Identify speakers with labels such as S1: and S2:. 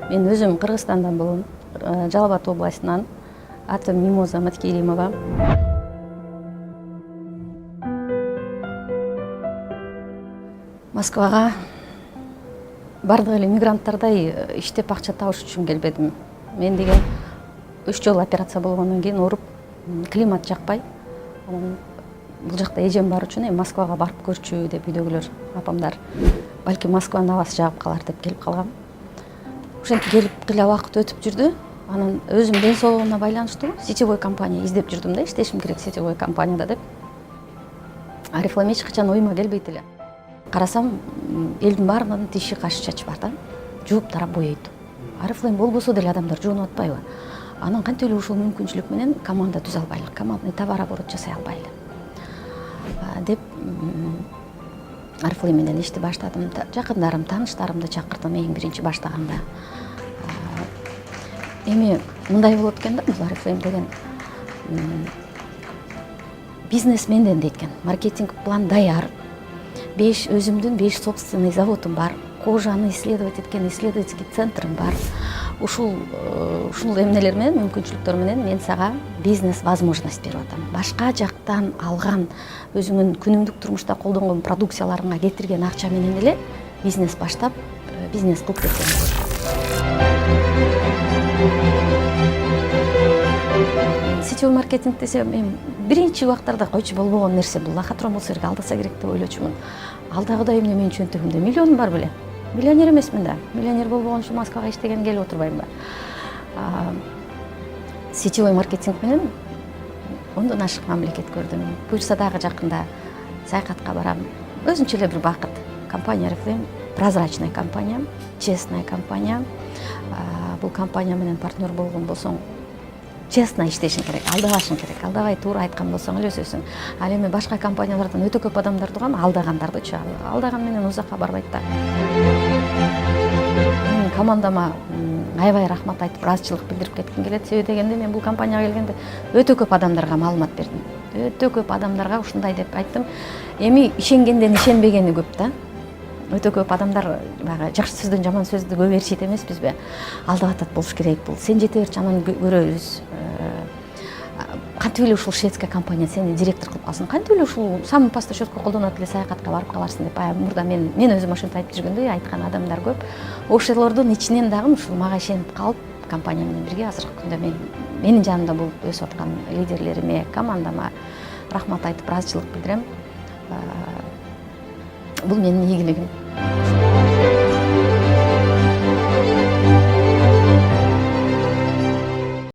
S1: Мен өзім Қырғызстандан болом, Жалал Абад областынан. Атым Мимоза Маткеримова. Москвага бардык эле мигранттардай иштеп акча табыш үчүн келбедим. Мен деген 3 жолу операция болгондон кийин ооруп, климат жакпай. Бул жакта эжем бар үчүн Москвага барып көрчү деп үйдөгүлөр, апамдар. Балки Москванын абасы жагып калар деп келип калгам. Ошентип келип эле убакыт өтүп жүрдү. Анан өзүм ден соолугуна байланыштуу сетевой компания издеп жүрдүм да, иштешим керек сетевой компанияда деп. Арифлейм эч качан оюма келбейт эле. Карасам, элдин баарынын тиши, кашы, чачы бар да. Жууп тарап боейт. Арифлейм болбосо деле адамдар жуунуп атпайбы? Анан кантип эле ушул мүмкүнчүлүк менен команда түзө албайлы, командный товарооборот жасай албайлы деп Арифлейм менен ишти баштадым. Жакындарым, тааныштарымды чакырдым эң биринчи баштаганда. Эми мындай болот экен да, бул Арифлейм деген бизнесменден дейт экен. Маркетинг план даяр. Өзүмдүн 5 собственный заводум бар. Кожаны исследовать эткен исследовательский центрым бар. Ушул эмнелер менен, мүмкүнчүлүктөр менен мен сага бизнес возможность берип атам. Башка жактан алган, өзүңүн күнүмдүк турмушта колдонгон продукцияларыңа кетирген акча менен эле бизнес баштап, бизнес кылып кетсең. Сетевой маркетинг десе, мен биринчи убактарда койчу болбогон нерсе, бул лохотрон болсо керек, алдаса керек деп ойлочумун. Алдагыдай эмне менин чөнтөгүмдө миллионум бар беле? Миллионер эмесмин да. Миллионер болбогон үчүн Москвага иштеген келип отурбайм ба? Сетевой маркетинг менен ондон ашык мамлекет көрдүм. Буюрса дагы жакында саякатка барам. Өзүнчө эле бир бакыт. Компания Арифлейм прозрачная компания, честная компания. Бул компания менен партнер болгон болсоң, честно иштешиң керек, алдабашың керек. Алдабай туура айткан болсоң эле өсөсүң. Ал эми башка компаниялардан өтө көп адамдар турган, алдагандардычы. Алдаган менен узакка барбайт да. Менин командама аябай рахмат айтып, ыраазычылык билдирип кетким келет. Себеби дегенде мен бул компанияга келгенде өтө көп адамдарга маалымат бердим. Өтө көп адамдарга ушундай деп айттым. Эми ишенгенден ишенбегени көп да. Өтө көп адамдар баягы жакшы сөздөн жаман сөздү көп ээрчийт эмеспизби? Алдап атат болуш керек бул. Сен жете берчи, анан көрөбүз. Кантип эле ушул шведская компания сени директор кылып калсын? Кантип эле ушул самый пасто четко колдонот эле саякатка барып каларсың деп мурда мен өзүм ошентип айтып жүргөндөй айткан адамдар көп. Ошолордун ичинен дагы ушул мага ишенип калып, компания менен бирге азыркы күндө менин жанымда болуп өсүп аткан лидерлериме, командама рахмат айтып, ыраазычылык билдирем. Бул менин ийгилигим.